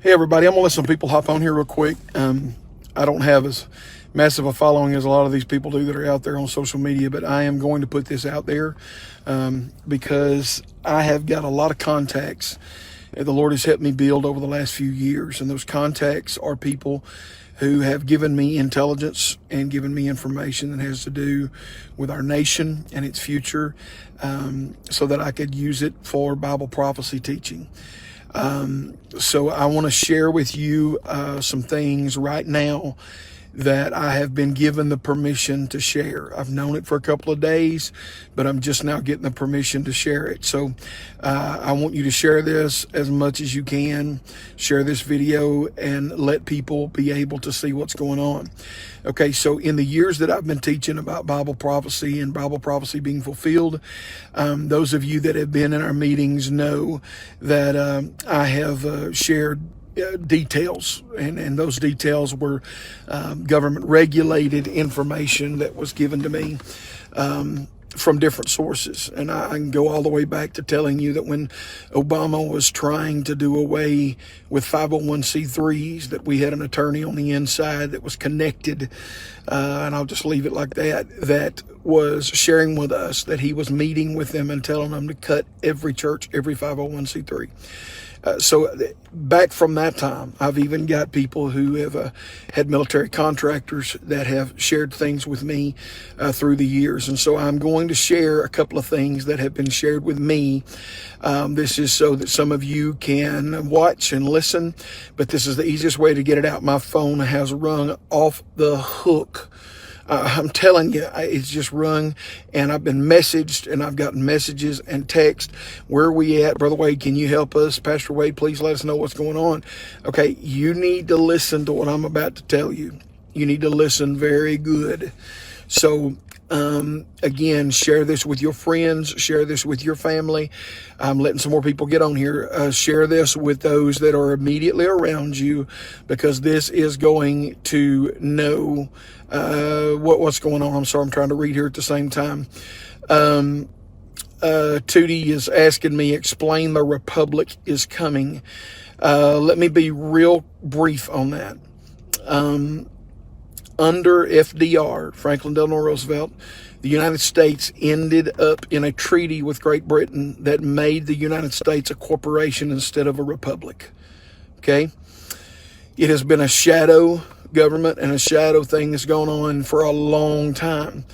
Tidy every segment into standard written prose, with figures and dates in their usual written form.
Hey everybody, I'm gonna let some people hop on here real quick. I don't have as massive a following as a lot of these people do that are out there on social media, but I am going to put this out there because I have got a lot of contacts that the Lord has helped me build over the last few years, and those contacts are people who have given me intelligence and given me information that has to do with our nation and its future, so that I could use it for Bible prophecy teaching. So I want to share with you some things right now that I have been given the permission to share. I've known it for a couple of days, but I'm just now getting the permission to share it. So I want you to share this as much as you can. Share this video and let people be able to see what's going on. Okay, so in the years that I've been teaching about Bible prophecy and Bible prophecy being fulfilled, those of you that have been in our meetings know that I have shared details, and those details were government regulated information that was given to me from different sources. And I can go all the way back to telling you that when Obama was trying to do away with 501c3s, that we had an attorney on the inside that was connected, and I'll just leave it like that, that was sharing with us that he was meeting with them and telling them to cut every church, every 501c3. So back from that time, I've even got people who have had military contractors that have shared things with me through the years. And so I'm going to share a couple of things that have been shared with me. This is so that some of you can watch and listen, but this is the easiest way to get it out. My phone has rung off the hook. I'm telling you, it's just rung, and I've been messaged, and I've gotten messages and text. Where are we at? Brother Wade, can you help us? Pastor Wade, please let us know what's going on. Okay, you need to listen to what I'm about to tell you. You need to listen very good. So, again, share this with your friends, share this with your family. I'm letting some more people get on here. Share this with those that are immediately around you, because this is going to know what's going on. I'm sorry, I'm trying to read here at the same time. Tootie is asking me, explain the Republic is coming. Let me be real brief on that. Under FDR, Franklin Delano Roosevelt, the United States ended up in a treaty with Great Britain that made the United States a corporation instead of a republic. Okay? It has been a shadow government and a shadow thing that's gone on for a long time.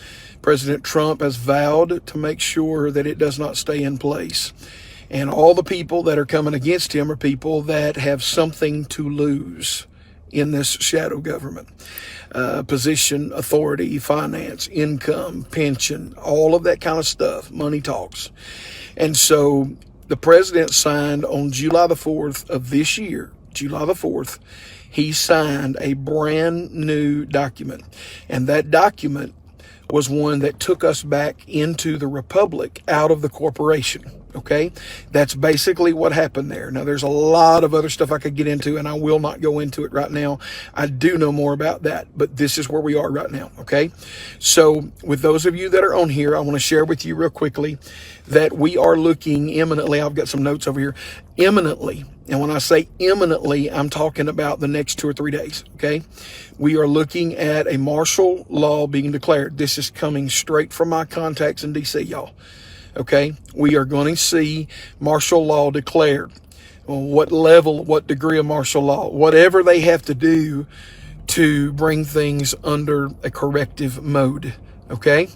President Trump has vowed to make sure that it does not stay in place. And all the people that are coming against him are people that have something to lose in this shadow government. Position, authority, finance, income, pension, all of that kind of stuff. Money talks. And so the president signed on July the 4th of this year, July the 4th, he signed a brand new document. And that document was one that took us back into the republic out of the corporation. Okay, that's basically what happened there. Now, there's a lot of other stuff I could get into, and I will not go into it right now. I do know more about that, but this is where we are right now. Okay, so with those of you that are on here, I want to share with you real quickly that we are looking imminently. I've got some notes over here. Imminently, and when I say imminently, I'm talking about the next 2 or 3 days. Okay, we are looking at a martial law being declared. This is coming straight from my contacts in DC, y'all. Okay, we are going to see martial law declared. What level, what degree of martial law, whatever they have to do to bring things under a corrective mode. Okay,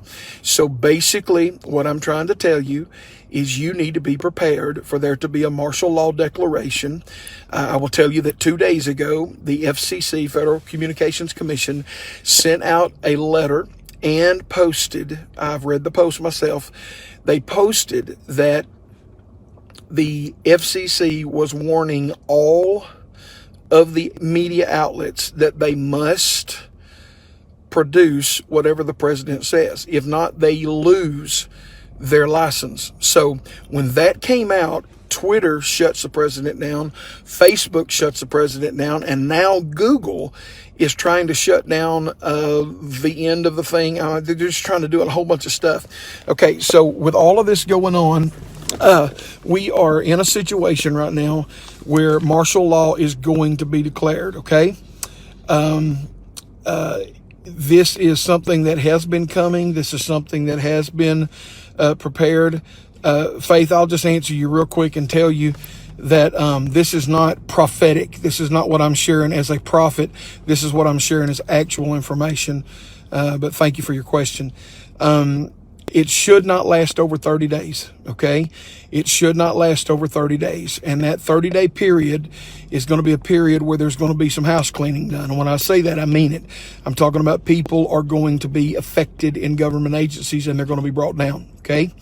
so basically what I'm trying to tell you is you need to be prepared for there to be a martial law declaration. I will tell you that 2 days ago, the FCC, Federal Communications Commission, sent out a letter and posted, I've read the post myself, they posted that the FCC was warning all of the media outlets that they must produce whatever the president says. If not, they lose their license. So when that came out, Twitter shuts the president down, Facebook shuts the president down, and now Google is trying to shut down the end of the thing. They're just trying to do a whole bunch of stuff. Okay, so with all of this going on, We are in a situation right now where martial law is going to be declared, okay? This is something that has been coming. This is something that has been prepared. Faith, I'll just answer you real quick and tell you that this is not prophetic. This is not what I'm sharing as a prophet. This is what I'm sharing as actual information. But thank you for your question. It should not last over 30 days, okay? It should not last over 30 days. And that 30-day period is going to be a period where there's going to be some house cleaning done. And when I say that, I mean it. I'm talking about people are going to be affected in government agencies and they're going to be brought down, okay?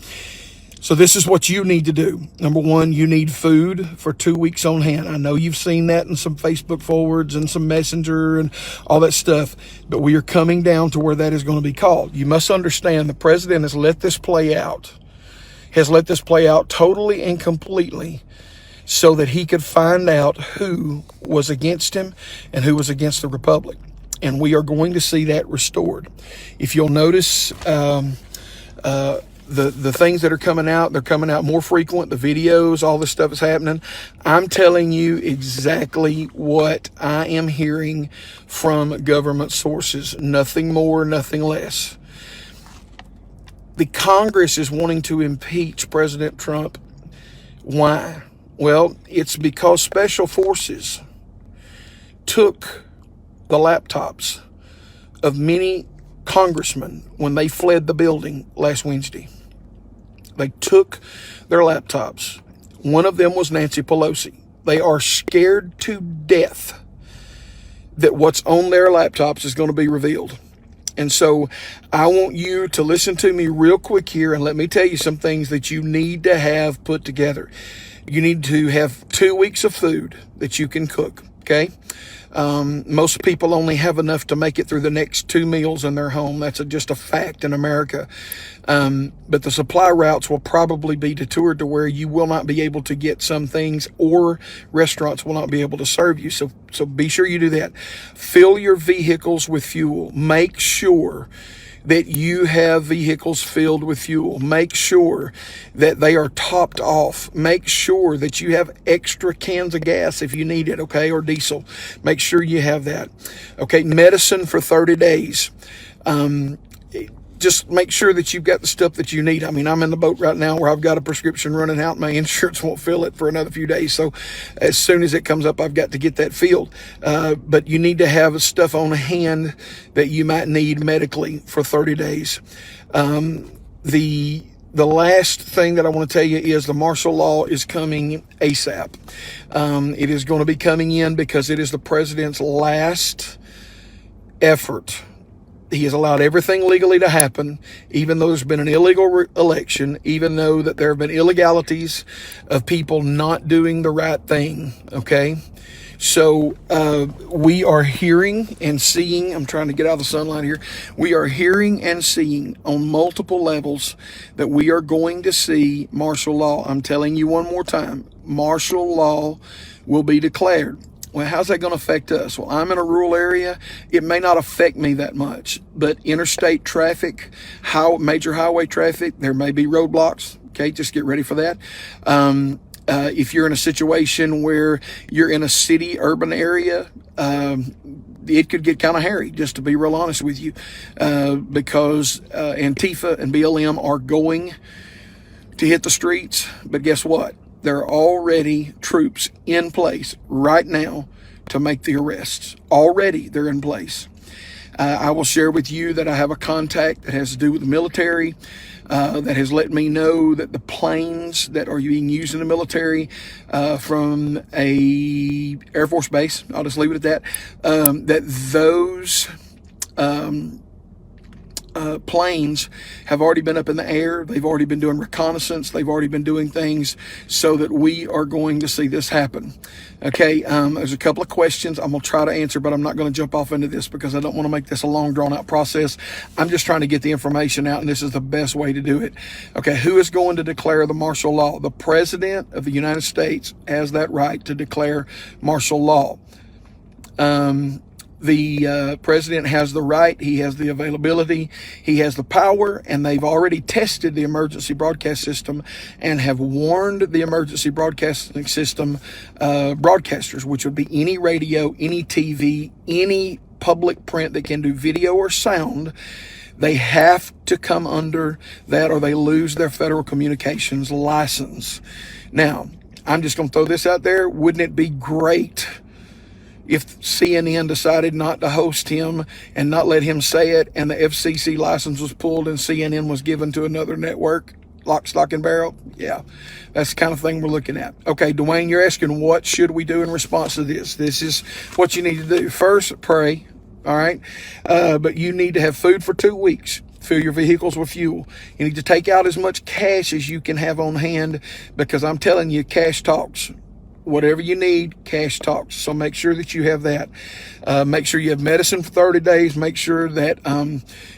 So this is what you need to do. Number one, you need food for 2 weeks on hand. I know you've seen that in some Facebook forwards and some Messenger and all that stuff, but we are coming down to where that is going to be called. You must understand the president has let this play out totally and completely so that he could find out who was against him and who was against the republic. And we are going to see that restored. If you'll notice, the things that are coming out, they're coming out more frequent. The videos, all this stuff is happening. I'm telling you exactly what I am hearing from government sources. Nothing more, nothing less. The Congress is wanting to impeach President Trump. Why? Well, it's because special forces took the laptops of many congressmen when they fled the building last Wednesday. They took their laptops. One of them was Nancy Pelosi. They are scared to death that what's on their laptops is going to be revealed. And so I want you to listen to me real quick here and let me tell you some things that you need to have put together. You need to have 2 weeks of food that you can cook, okay? Most people only have enough to make it through the next 2 meals in their home. That's just a fact in America. But the supply routes will probably be detoured to where you will not be able to get some things, or restaurants will not be able to serve you. So be sure you do that. Fill your vehicles with fuel. Make sure that you have vehicles filled with fuel. Make sure that they are topped off. Make sure that you have extra cans of gas if you need it, okay, or diesel. Make sure you have that. Okay, medicine for 30 days. Just make sure that you've got the stuff that you need. I mean, I'm in the boat right now where I've got a prescription running out. My insurance won't fill it for another few days. So as soon as it comes up, I've got to get that filled. But you need to have stuff on hand that you might need medically for 30 days. The last thing that I want to tell you is the martial law is coming ASAP. It is going to be coming in because it is the president's last effort. He has allowed everything legally to happen, even though there's been an illegal election, even though that there have been illegalities of people not doing the right thing, okay? So we are hearing and seeing, I'm trying to get out of the sunlight here, we are hearing and seeing on multiple levels that we are going to see martial law. I'm telling you one more time, martial law will be declared. Well, how's that going to affect us? Well, I'm in a rural area. It may not affect me that much, but interstate traffic, major highway traffic, there may be roadblocks. Okay, just get ready for that. If you're in a situation where you're in a city, urban area, it could get kind of hairy, just to be real honest with you, because Antifa and BLM are going to hit the streets. But guess what? There are already troops in place right now to make the arrests. Already they're in place. I will share with you that I have a contact that has to do with the military that has let me know that the planes that are being used in the military from a Air Force base, I'll just leave it at that, that those planes have already been up in the air. They've already been doing reconnaissance. They've already been doing things so that we are going to see this happen. Okay, there's a couple of questions I'm going to try to answer, but I'm not going to jump off into this because I don't want to make this a long, drawn-out process. I'm just trying to get the information out, and this is the best way to do it. Okay, who is going to declare the martial law? The President of the United States has that right to declare martial law. The president has the right, he has the availability, he has the power, and they've already tested the emergency broadcast system and have warned the emergency broadcasting system broadcasters, which would be any radio, any TV, any public print that can do video or sound. They have to come under that or they lose their federal communications license. Now, I'm just going to throw this out there. Wouldn't it be great if CNN decided not to host him and not let him say it, and the FCC license was pulled and CNN was given to another network, lock, stock, and barrel? Yeah, that's the kind of thing we're looking at. Okay, Dwayne, you're asking what should we do in response to this? This is what you need to do. First, pray, all right? But you need to have food for 2 weeks. Fill your vehicles with fuel. You need to take out as much cash as you can have on hand, because I'm telling you, cash talks. Whatever you need, cash talks. So make sure that you have that. Make sure you have medicine for 30 days. Make sure that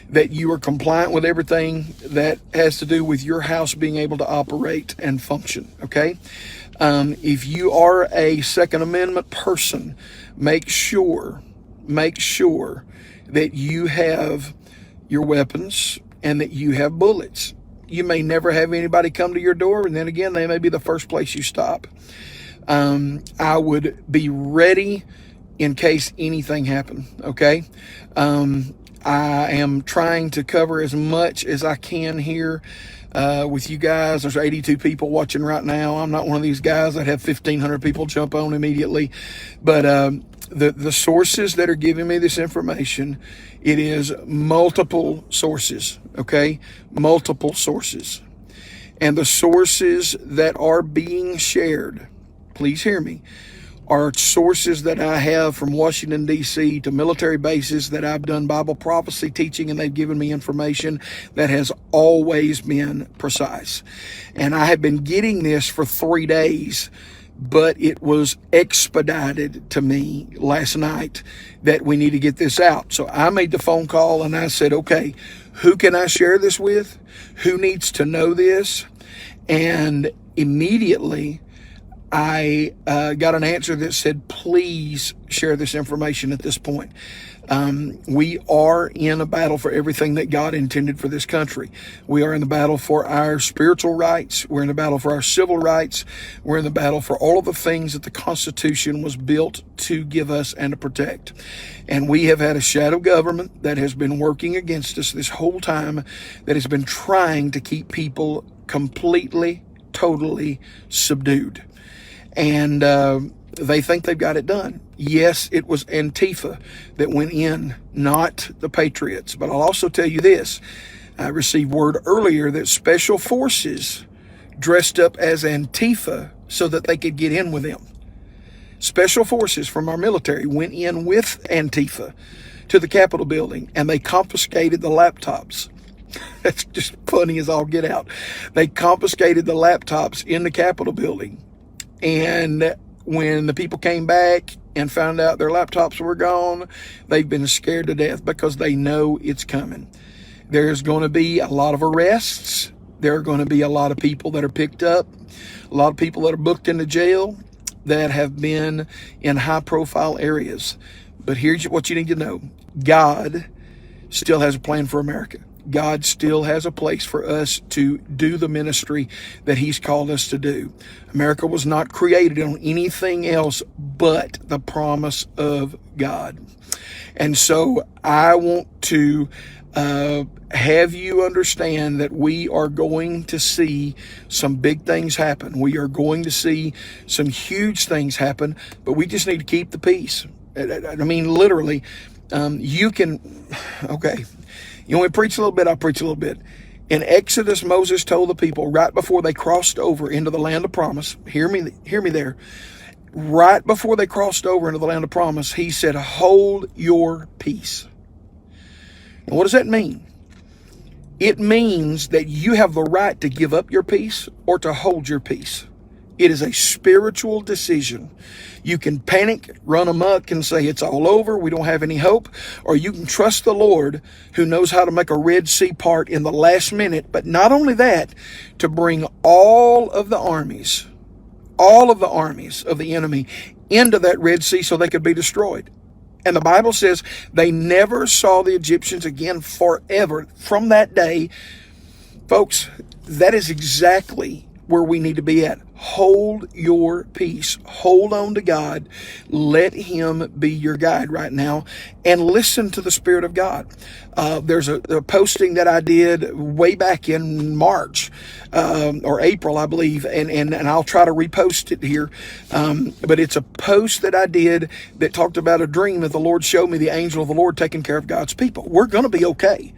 that you are compliant with everything that has to do with your house being able to operate and function. Okay. If you are a Second Amendment person, make sure that you have your weapons and that you have bullets. You may never have anybody come to your door, and then again, they may be the first place you stop. I would be ready in case anything happened. Okay. I am trying to cover as much as I can here, with you guys. There's 82 people watching right now. I'm not one of these guys that have 1,500 people jump on immediately, but, the sources that are giving me this information, it is multiple sources. Okay. Multiple sources, and the sources that are being shared, please hear me, are sources that I have from Washington, D.C. to military bases that I've done Bible prophecy teaching, and they've given me information that has always been precise. And I have been getting this for 3 days, but it was expedited to me last night that we need to get this out. So I made the phone call and I said, okay, who can I share this with? Who needs to know this? And immediately I got an answer that said, please share this information at this point. We are in a battle for everything that God intended for this country. We are in the battle for our spiritual rights. We're in the battle for our civil rights. We're in the battle for all of the things that the Constitution was built to give us and to protect. And we have had a shadow government that has been working against us this whole time, that has been trying to keep people completely, totally subdued. And they think they've got it done. Yes, it was Antifa that went in, not the Patriots. But I'll also tell you this. I received word earlier that special forces dressed up as Antifa so that they could get in with them. Special forces from our military went in with Antifa to the Capitol building, and they confiscated the laptops. That's just funny as all get out. They confiscated the laptops in the Capitol building. And when the people came back and found out their laptops were gone, they've been scared to death because they know it's coming. There's going to be a lot of arrests. There are going to be a lot of people that are picked up, a lot of people that are booked into jail that have been in high-profile areas. But here's what you need to know. God still has a plan for America. God still has a place for us to do the ministry that He's called us to do. America was not created on anything else but the promise of God. And so I want to have you understand that we are going to see some big things happen. We are going to see some huge things happen, but we just need to keep the peace. I mean, literally, you can, okay. You want me to preach a little bit? I'll preach a little bit. In Exodus, Moses told the people right before they crossed over into the land of promise, hear me there. Right before they crossed over into the land of promise, he said, hold your peace. And what does that mean? It means that you have the right to give up your peace or to hold your peace. It is a spiritual decision. You can panic, run amok, and say it's all over, we don't have any hope. Or you can trust the Lord, who knows how to make a Red Sea part in the last minute. But not only that, to bring all of the armies of the enemy into that Red Sea so they could be destroyed. And the Bible says they never saw the Egyptians again forever. From that day, folks, that is exactly where we need to be at. Hold your peace. Hold on to God. Let Him be your guide right now, and listen to the Spirit of God. There's a posting that I did way back in March or April, I believe, and I'll try to repost it here. But it's a post that I did that talked about a dream that the Lord showed me, the angel of the Lord taking care of God's people. We're going to be okay.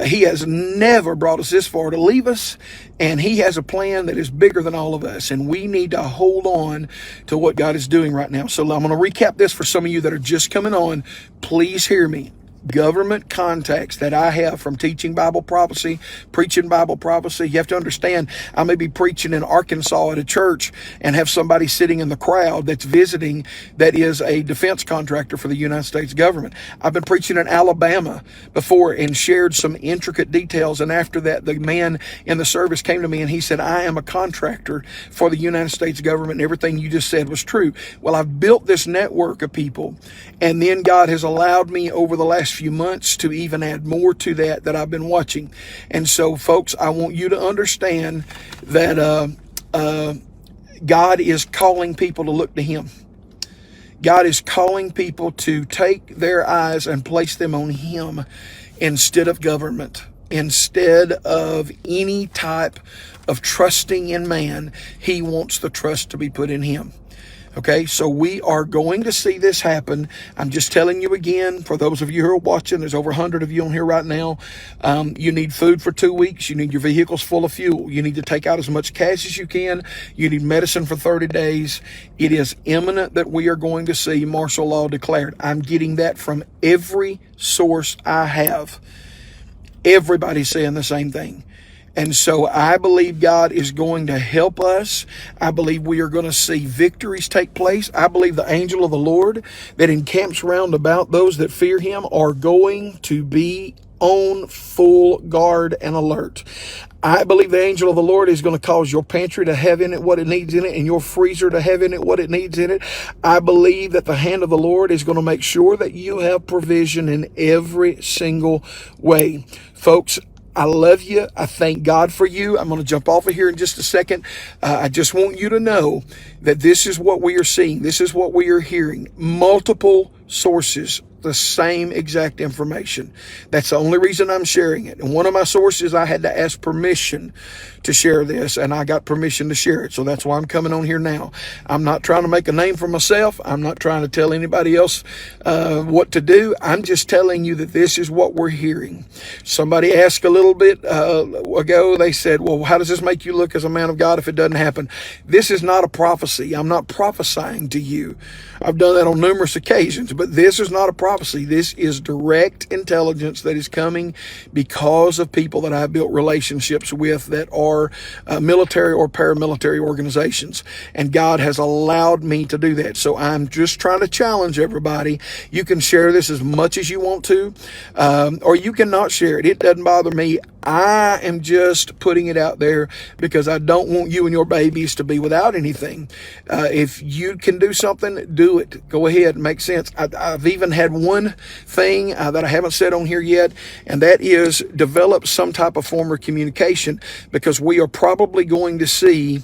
He has never brought us this far to leave us, and He has a plan that is bigger than all of us, and we need to hold on to what God is doing right now. So I'm going to recap this for some of you that are just coming on. Please hear me. Government contacts that I have from teaching Bible prophecy, preaching Bible prophecy. You have to understand, I may be preaching in Arkansas at a church and have somebody sitting in the crowd that's visiting that is a defense contractor for the United States government. I've been preaching in Alabama before and shared some intricate details. And after that, the man in the service came to me and he said, I am a contractor for the United States government, and everything you just said was true. Well, I've built this network of people, and then God has allowed me over the last few months to even add more to that I've been watching. And so, folks, I want you to understand that God is calling people to look to Him. God is calling people to take their eyes and place them on Him instead of government, instead of any type of trusting in man. He wants the trust to be put in Him. Okay, so we are going to see this happen. I'm just telling you again, for those of you who are watching, there's over 100 of you on here right now. You need food for 2 weeks. You need your vehicles full of fuel. You need to take out as much cash as you can. You need medicine for 30 days. It is imminent that we are going to see martial law declared. I'm getting that from every source I have. Everybody's saying the same thing. And so I believe God is going to help us. I believe we are going to see victories take place. I believe the angel of the Lord that encamps round about those that fear Him are going to be on full guard and alert. I believe the angel of the Lord is going to cause your pantry to have in it what it needs in it, and your freezer to have in it what it needs in it. I believe that the hand of the Lord is going to make sure that you have provision in every single way. Folks, I love you. I thank God for you. I'm going to jump off of here in just a second. I just want you to know that this is what we are seeing. This is what we are hearing. Multiple sources, the same exact information. That's the only reason I'm sharing it. And one of my sources, I had to ask permission to share this, and I got permission to share it. So that's why I'm coming on here now. I'm not trying to make a name for myself. I'm not trying to tell anybody else what to do. I'm just telling you that this is what we're hearing. Somebody asked a little bit ago, they said, well, how does this make you look as a man of God if it doesn't happen? This is not a prophecy. I'm not prophesying to you. I've done that on numerous occasions, but this is not a prophecy. This is direct intelligence that is coming because of people that I've built relationships with that are military or paramilitary organizations. And God has allowed me to do that. So I'm just trying to challenge everybody. You can share this as much as you want to, or you can not share it. It doesn't bother me. I am just putting it out there because I don't want you and your babies to be without anything. If you can do something, do it. Go ahead. It makes sense. I've even had one thing that I haven't said on here yet, and that is develop some type of form of communication, because we are probably going to see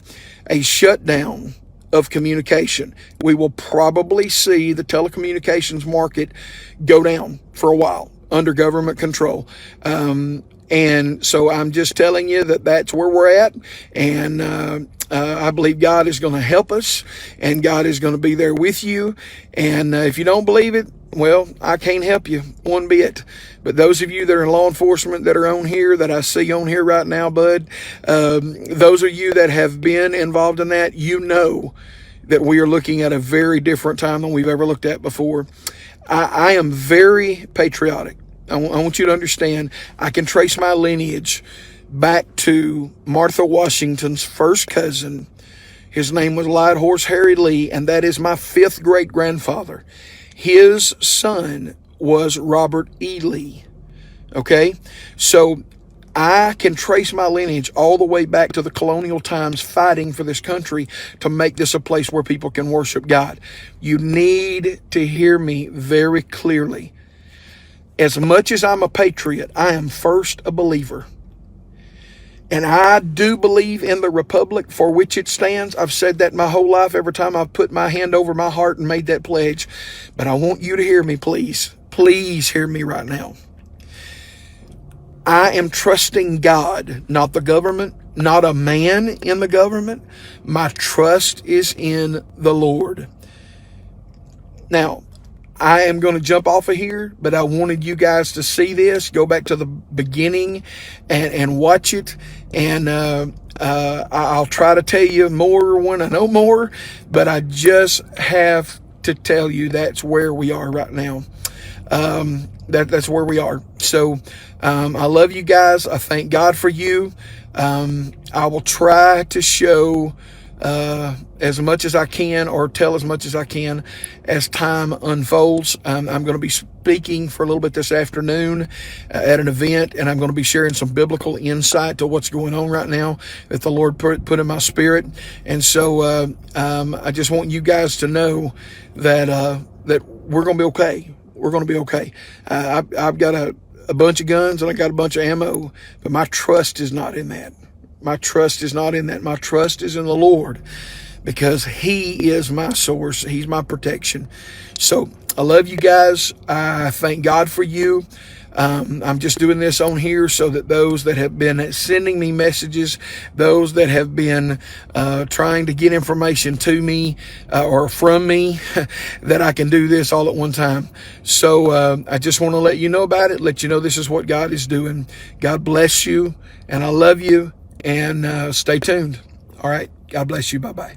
a shutdown of communication. We will probably see the telecommunications market go down for a while under government control. And so I'm just telling you that that's where we're at. And I believe God is going to help us, and God is going to be there with you. And if you don't believe it, well, I can't help you one bit. But those of you that are in law enforcement that are on here, that I see on here right now, bud, those of you that have been involved in that, you know that we are looking at a very different time than we've ever looked at before. I am very patriotic. I want you to understand, I can trace my lineage back to Martha Washington's first cousin. His name was Light Horse Harry Lee, and that is my fifth great-grandfather. His son was Robert E. Lee. Okay? So I can trace my lineage all the way back to the colonial times, fighting for this country to make this a place where people can worship God. You need to hear me very clearly. As much as I'm a patriot, I am first a believer. And I do believe in the republic for which it stands. I've said that my whole life, every time I've put my hand over my heart and made that pledge. But I want you to hear me, please. Please hear me right now. I am trusting God, not the government, not a man in the government. My trust is in the Lord. Now, I am going to jump off of here, but I wanted you guys to see this. Go back to the beginning and watch it. And I'll try to tell you more when I know more, but I just have to tell you that's where we are right now. That's where we are. So I love you guys. I thank God for you. I will try to show as much as I can, or tell as much as I can as time unfolds. I'm going to be speaking for a little bit this afternoon at an event, and I'm going to be sharing some biblical insight to what's going on right now that the Lord put in my spirit. And so I just want you guys to know that that we're going to be okay. We're going to be okay. I've got a bunch of guns and I got a bunch of ammo, but my trust is not in that. My trust is not in that. My trust is in the Lord, because He is my source. He's my protection. So I love you guys. I thank God for you. I'm just doing this on here so that those that have been sending me messages, those that have been trying to get information to me or from me, that I can do this all at one time. So I just want to let you know about it, let you know this is what God is doing. God bless you, and I love you, and stay tuned. All right. God bless you. Bye-bye.